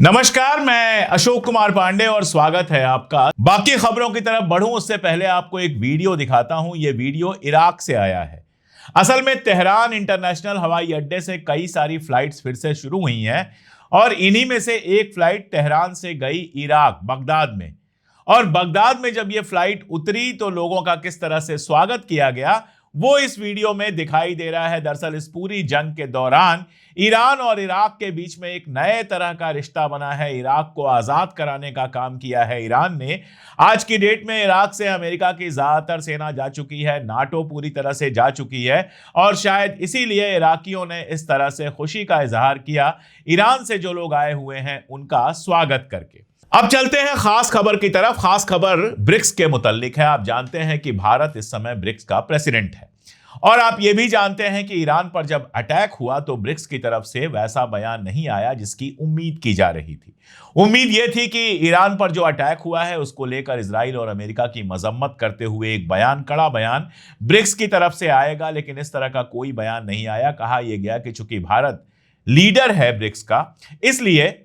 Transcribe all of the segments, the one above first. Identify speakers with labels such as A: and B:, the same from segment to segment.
A: नमस्कार, मैं अशोक कुमार पांडे और स्वागत है आपका। बाकी खबरों की तरफ बढ़ूं उससे पहले आपको एक वीडियो दिखाता हूं। यह वीडियो इराक से आया है। असल में तेहरान इंटरनेशनल हवाई अड्डे से कई सारी फ्लाइट्स फिर से शुरू हुई हैं और इन्हीं में से एक फ्लाइट तेहरान से गई इराक बगदाद में। और बगदाद में जब यह फ्लाइट उतरी तो लोगों का किस तरह से स्वागत किया गया वो इस वीडियो में दिखाई दे रहा है। दरअसल इस पूरी जंग के दौरान ईरान और इराक के बीच में एक नए तरह का रिश्ता बना है। इराक को आजाद कराने का काम किया है ईरान ने। आज की डेट में इराक से अमेरिका की ज्यादातर सेना जा चुकी है, नाटो पूरी तरह से जा चुकी है और शायद इसीलिए इराकियों ने इस तरह से खुशी का इजहार किया ईरान से जो लोग आए हुए हैं उनका स्वागत करके। अब चलते हैं खास खबर की तरफ। खास खबर ब्रिक्स के मुताल्लिक है। आप जानते हैं कि भारत इस समय ब्रिक्स का प्रेसिडेंट है और आप ये भी जानते हैं कि ईरान पर जब अटैक हुआ तो ब्रिक्स की तरफ से वैसा बयान नहीं आया जिसकी उम्मीद की जा रही थी। उम्मीद ये थी कि ईरान पर जो अटैक हुआ है उसको लेकर इजराइल और अमेरिका की मजम्मत करते हुए एक बयान, कड़ा बयान ब्रिक्स की तरफ से आएगा, लेकिन इस तरह का कोई बयान नहीं आया। कहा यह गया कि चूंकि भारत लीडर है ब्रिक्स का, इसलिए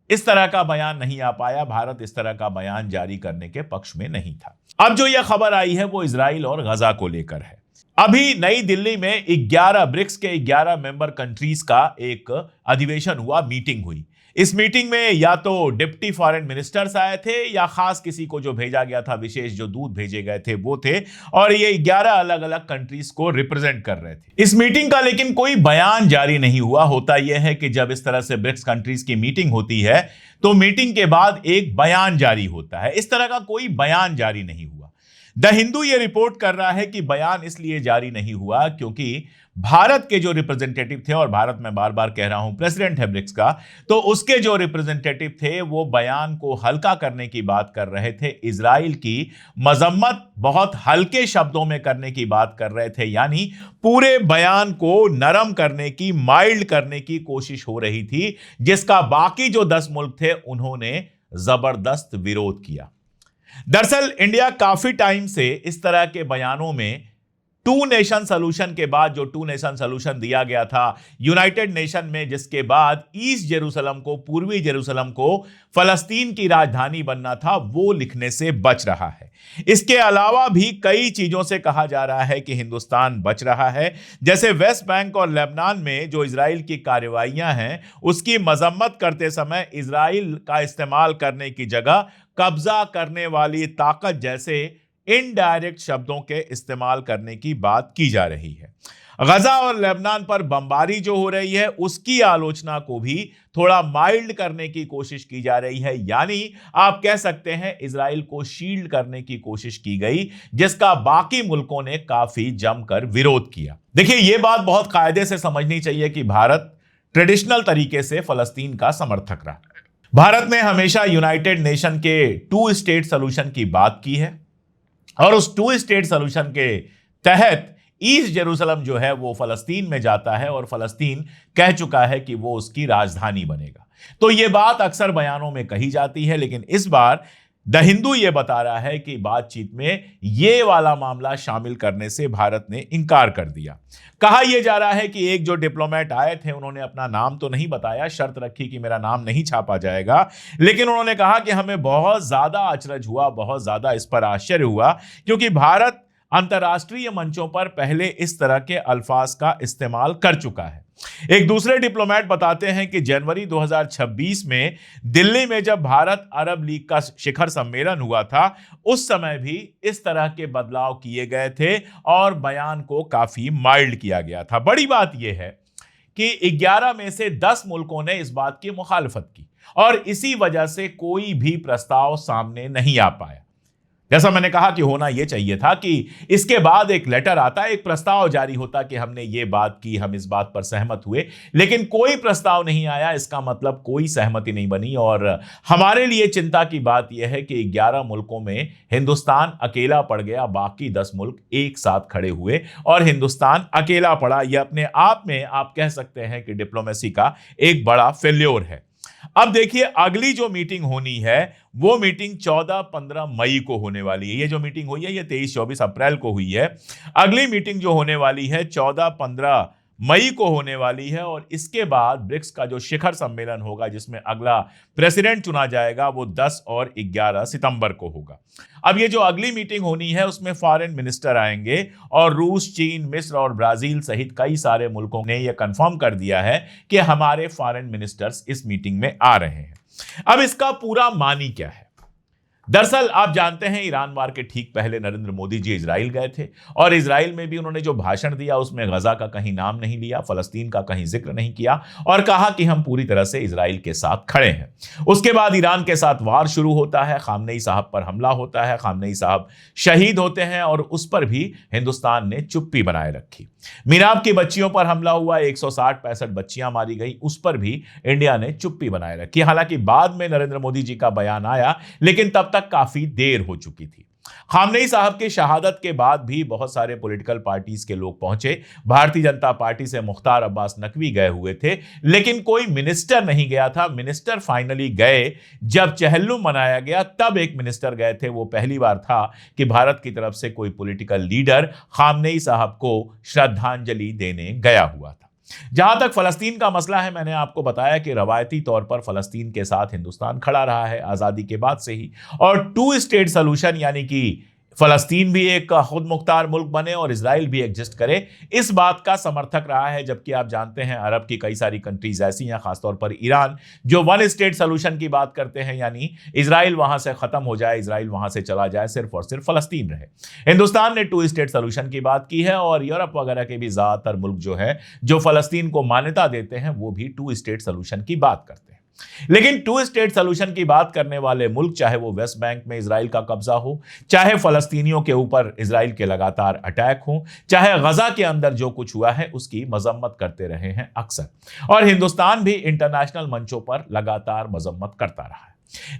A: इस तरह का बयान नहीं आ पाया। भारत इस तरह का बयान जारी करने के पक्ष में नहीं था। अब जो यह खबर आई है वो इजराइल और गजा को लेकर है। अभी नई दिल्ली में 11 ब्रिक्स के 11 मेंबर कंट्रीज का एक अधिवेशन हुआ, मीटिंग हुई। इस मीटिंग में या तो डिप्टी फॉरेन मिनिस्टर्स आए थे या खास किसी को जो भेजा गया था, विशेष जो दूत भेजे गए थे वो थे, और ये 11 अलग अलग कंट्रीज को रिप्रेजेंट कर रहे थे। इस मीटिंग का लेकिन कोई बयान जारी नहीं हुआ। होता यह है कि जब इस तरह से ब्रिक्स कंट्रीज की मीटिंग होती है तो मीटिंग के बाद एक बयान जारी होता है। इस तरह का कोई बयान जारी नहीं हुआ। द हिंदू ये रिपोर्ट कर रहा है कि बयान इसलिए जारी नहीं हुआ क्योंकि भारत के जो रिप्रेजेंटेटिव थे, और भारत मैं बार बार कह रहा हूं प्रेसिडेंट है ब्रिक्स का, तो उसके जो रिप्रेजेंटेटिव थे वो बयान को हल्का करने की बात कर रहे थे, इजराइल की मजम्मत बहुत हल्के शब्दों में करने की बात कर रहे थे। यानी पूरे बयान को नरम करने की, माइल्ड करने की कोशिश हो रही थी, जिसका बाकी जो 10 मुल्क थे उन्होंने जबरदस्त विरोध किया। दरअसल इंडिया काफी टाइम से इस तरह के बयानों में टू नेशन सोल्यूशन के बाद, जो टू नेशन सोल्यूशन दिया गया था यूनाइटेड नेशन में, जिसके बाद ईस्ट जेरूसलम को, पूर्वी जेरूसलम को फलस्तीन की राजधानी बनना था, वो लिखने से बच रहा है। इसके अलावा भी कई चीजों से कहा जा रहा है कि हिंदुस्तान बच रहा है। जैसे वेस्ट बैंक और लेबनान में जो इजराइल की कार्रवाइयां हैं उसकी मजम्मत करते समय इजराइल का इस्तेमाल करने की जगह कब्जा करने वाली ताकत जैसे इनडायरेक्ट शब्दों के इस्तेमाल करने की बात की जा रही है। गजा और लेबनान पर बमबारी जो हो रही है उसकी आलोचना को भी थोड़ा माइल्ड करने की कोशिश की जा रही है। यानी आप कह सकते हैं इजराइल को शील्ड करने की कोशिश की गई, जिसका बाकी मुल्कों ने काफी जमकर विरोध किया। देखिए, यह बात बहुत कायदे से समझनी चाहिए कि भारत ट्रेडिशनल तरीके से फलस्तीन का समर्थक रहा है। भारत ने हमेशा यूनाइटेड नेशन के 2 स्टेट सोल्यूशन की बात की है और उस 2 स्टेट सोल्यूशन के तहत ईस्ट जेरूसलम जो है वो फलस्तीन में जाता है और फलस्तीन कह चुका है कि वो उसकी राजधानी बनेगा। तो ये बात अक्सर बयानों में कही जाती है, लेकिन इस बार द हिंदू ये बता रहा है कि बातचीत में ये वाला मामला शामिल करने से भारत ने इनकार कर दिया। कहा यह जा रहा है कि एक जो डिप्लोमेट आए थे उन्होंने अपना नाम तो नहीं बताया, शर्त रखी कि मेरा नाम नहीं छापा जाएगा, लेकिन उन्होंने कहा कि हमें बहुत ज्यादा अचरज हुआ, बहुत ज्यादा इस पर आश्चर्य हुआ क्योंकि भारत अंतर्राष्ट्रीय मंचों पर पहले इस तरह के अल्फाज का इस्तेमाल कर चुका है। एक दूसरे डिप्लोमेट बताते हैं कि जनवरी 2026 में दिल्ली में जब भारत अरब लीग का शिखर सम्मेलन हुआ था उस समय भी इस तरह के बदलाव किए गए थे और बयान को काफी माइल्ड किया गया था। बड़ी बात यह है कि 11 में से 10 मुल्कों ने इस बात की मुखालफत की और इसी वजह से कोई भी प्रस्ताव सामने नहीं आ पाया। जैसा मैंने कहा कि होना यह चाहिए था कि इसके बाद एक लेटर आता, एक प्रस्ताव जारी होता कि हमने ये बात की, हम इस बात पर सहमत हुए, लेकिन कोई प्रस्ताव नहीं आया। इसका मतलब कोई सहमति नहीं बनी और हमारे लिए चिंता की बात यह है कि 11 मुल्कों में हिंदुस्तान अकेला पड़ गया, बाकी 10 मुल्क एक साथ खड़े हुए और हिंदुस्तान अकेला पड़ा। यह अपने आप में आप कह सकते हैं कि डिप्लोमेसी का एक बड़ा फेल्योर है। अब देखिए, अगली जो मीटिंग होनी है वो मीटिंग 14-15 मई को होने वाली है। ये जो मीटिंग हुई है ये 23-24 अप्रैल को हुई है। अगली मीटिंग जो होने वाली है 14-15 मई को होने वाली है और इसके बाद ब्रिक्स का जो शिखर सम्मेलन होगा जिसमें अगला प्रेसिडेंट चुना जाएगा वो 10 और 11 सितंबर को होगा। अब ये जो अगली मीटिंग होनी है उसमें फॉरेन मिनिस्टर आएंगे और रूस, चीन, मिस्र और ब्राजील सहित कई सारे मुल्कों ने यह कंफर्म कर दिया है कि हमारे फॉरेन मिनिस्टर्स इस मीटिंग में आ रहे हैं। अब इसका पूरा मानी क्या है? दरअसल आप जानते हैं ईरान वार के ठीक पहले नरेंद्र मोदी जी इजराइल गए थे और इजराइल में भी उन्होंने जो भाषण दिया उसमें गजा का कहीं नाम नहीं लिया, फलस्तीन का कहीं जिक्र नहीं किया और कहा कि हम पूरी तरह से इजराइल के साथ खड़े हैं। उसके बाद ईरान के साथ वार शुरू होता है, खामनेई साहब पर हमला होता है, खामनेई साहब शहीद होते हैं और उस पर भी हिंदुस्तान ने चुप्पी बनाए रखी। मीनाब की बच्चियों पर हमला हुआ, 160-65 बच्चियां मारी गई, उस पर भी इंडिया ने चुप्पी बनाए रखी। हालांकि बाद में नरेंद्र मोदी जी का बयान आया लेकिन तब तक काफी देर हो चुकी थी। खामनेई साहब की शहादत के बाद भी बहुत सारे पॉलिटिकल पार्टीज के लोग पहुंचे। भारतीय जनता पार्टी से मुख्तार अब्बास नकवी गए हुए थे लेकिन कोई मिनिस्टर नहीं गया था। मिनिस्टर फाइनली गए जब चहल्लुम मनाया गया, तब एक मिनिस्टर गए थे। वो पहली बार था कि भारत की तरफ से कोई पॉलिटिकल लीडर खामनेई साहब को श्रद्धांजलि देने गया हुआ था। जहां तक फलस्तीन का मसला है, मैंने आपको बताया कि रवायती तौर पर फलस्तीन के साथ हिंदुस्तान खड़ा रहा है आजादी के बाद से ही, और 2 स्टेट सोल्यूशन यानी कि फलस्तीन भी एक खुद मुख्तार मुल्क बने और इजराइल भी एग्जिस्ट करे, इस बात का समर्थक रहा है। जबकि आप जानते हैं अरब की कई सारी कंट्रीज ऐसी हैं, खासतौर पर ईरान, जो 1 स्टेट सोल्यूशन की बात करते हैं, यानी इजराइल वहां से खत्म हो जाए, इजराइल वहां से चला जाए, सिर्फ और सिर्फ फलस्तीन रहे। हिंदुस्तान ने 2 स्टेट सोल्यूशन की बात की है और यूरोप वगैरह के भी ज्यादातर मुल्क जो है जो फलस्तीन को मान्यता देते हैं वो भी 2 स्टेट सोल्यूशन की बात करते हैं। लेकिन 2 स्टेट सोल्यूशन की बात करने वाले मुल्क, चाहे वो वेस्ट बैंक में इजराइल का कब्जा हो, चाहे फलस्तीनियों के ऊपर इजराइल के लगातार अटैक हो, चाहे गजा के अंदर जो कुछ हुआ है उसकी मजम्मत करते रहे हैं अक्सर, और हिंदुस्तान भी इंटरनेशनल मंचों पर लगातार मजम्मत करता रहा है।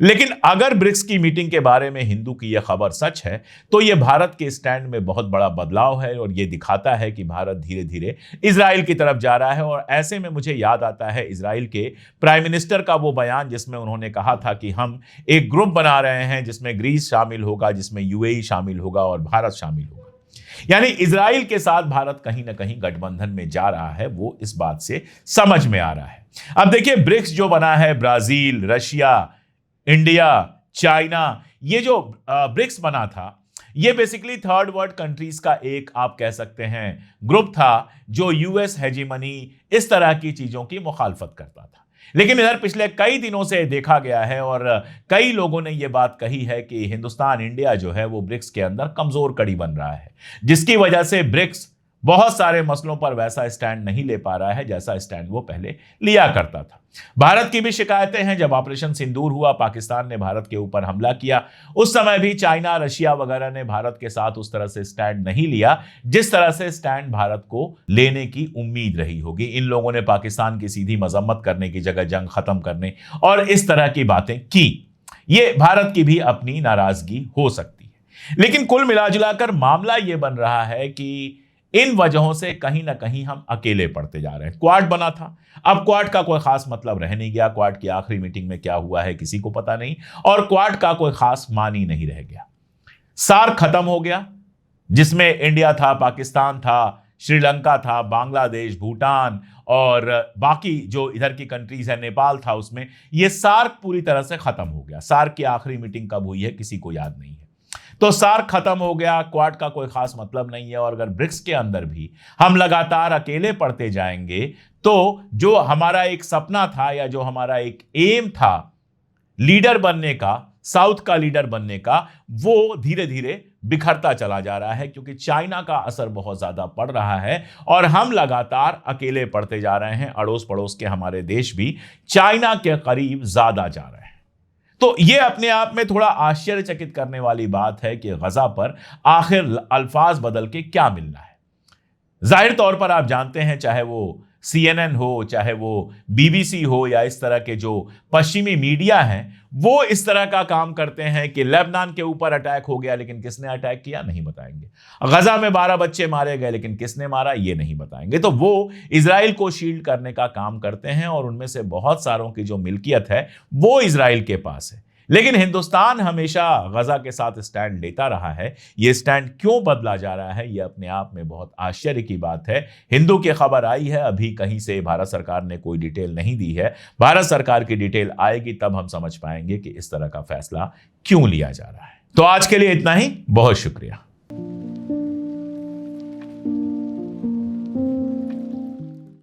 A: लेकिन अगर ब्रिक्स की मीटिंग के बारे में हिंदू की यह खबर सच है तो यह भारत के स्टैंड में बहुत बड़ा बदलाव है और यह दिखाता है कि भारत धीरे धीरे इजराइल की तरफ जा रहा है। और ऐसे में मुझे याद आता है इजराइल के प्राइम मिनिस्टर का वो बयान जिसमें उन्होंने कहा था कि हम एक ग्रुप बना रहे हैं जिसमें ग्रीस शामिल होगा, जिसमें यूएई शामिल होगा और भारत शामिल होगा। यानी इजराइल के साथ भारत कहीं ना कहीं गठबंधन में जा रहा है, वो इस बात से समझ में आ रहा है। अब देखिए ब्रिक्स जो बना है, ब्राजील, रशिया, इंडिया, चाइना, ये जो ब्रिक्स बना था ये बेसिकली थर्ड वर्ल्ड कंट्रीज का एक आप कह सकते हैं ग्रुप था जो यूएस हेजीमनी इस तरह की चीजों की मुखालफत करता था। लेकिन इधर पिछले कई दिनों से देखा गया है और कई लोगों ने यह बात कही है कि हिंदुस्तान, इंडिया जो है वो ब्रिक्स के अंदर कमजोर कड़ी बन रहा है, जिसकी वजह से ब्रिक्स बहुत सारे मसलों पर वैसा स्टैंड नहीं ले पा रहा है जैसा स्टैंड वो पहले लिया करता था। भारत की भी शिकायतें हैं। जब ऑपरेशन सिंदूर हुआ, पाकिस्तान ने भारत के ऊपर हमला किया, उस समय भी चाइना, रशिया वगैरह ने भारत के साथ उस तरह से स्टैंड नहीं लिया जिस तरह से स्टैंड भारत को लेने की उम्मीद रही होगी। इन लोगों ने पाकिस्तान की सीधी मजम्मत करने की जगह जंग खत्म करने और इस तरह की बातें की। ये भारत की भी अपनी नाराजगी हो सकती है। लेकिन कुल मिलाजुलाकर मामला यह बन रहा है कि इन वजहों से कहीं ना कहीं हम अकेले पड़ते जा रहे हैं। क्वाड बना था, अब क्वाड का कोई खास मतलब रह नहीं गया। क्वाड की आखिरी मीटिंग में क्या हुआ है किसी को पता नहीं और क्वाड का कोई खास मान ही नहीं रह गया। सार्क खत्म हो गया जिसमें इंडिया था, पाकिस्तान था, श्रीलंका था, बांग्लादेश, भूटान और बाकी जो इधर की कंट्रीज है, नेपाल था, उसमें यह सार्क पूरी तरह से खत्म हो गया। सार्क की आखिरी मीटिंग कब हुई है किसी को याद नहीं है। तो सार्क खत्म हो गया, क्वाड का कोई खास मतलब नहीं है। और अगर ब्रिक्स के अंदर भी हम लगातार अकेले पड़ते जाएंगे तो जो हमारा एक सपना था या जो हमारा एक एम था लीडर बनने का, साउथ का लीडर बनने का, वो धीरे धीरे बिखरता चला जा रहा है क्योंकि चाइना का असर बहुत ज्यादा पड़ रहा है और हम लगातार अकेले पड़ते जा रहे हैं। अड़ोस पड़ोस के हमारे देश भी चाइना के करीब ज्यादा जा रहे हैं। तो यह अपने आप में थोड़ा आश्चर्यचकित करने वाली बात है कि गजा पर आखिर अल्फाज बदल के क्या मिलना है। जाहिर तौर पर आप जानते हैं, चाहे वो CNN हो, चाहे वो BBC हो या इस तरह के जो पश्चिमी मीडिया हैं, वो इस तरह का काम करते हैं कि लेबनान के ऊपर अटैक हो गया लेकिन किसने अटैक किया नहीं बताएंगे। गजा में 12 बच्चे मारे गए लेकिन किसने मारा ये नहीं बताएंगे। तो वो इजराइल को शील्ड करने का काम करते हैं और उनमें से बहुत सारों की जो मिल्कियत है वो इजराइल के पास है। लेकिन हिंदुस्तान हमेशा गजा के साथ स्टैंड लेता रहा है। यह स्टैंड क्यों बदला जा रहा है, यह अपने आप में बहुत आश्चर्य की बात है। हिंदू की खबर आई है, अभी कहीं से भारत सरकार ने कोई डिटेल नहीं दी है। भारत सरकार की डिटेल आएगी तब हम समझ पाएंगे कि इस तरह का फैसला क्यों लिया जा रहा है। तो आज के लिए इतना ही, बहुत शुक्रिया।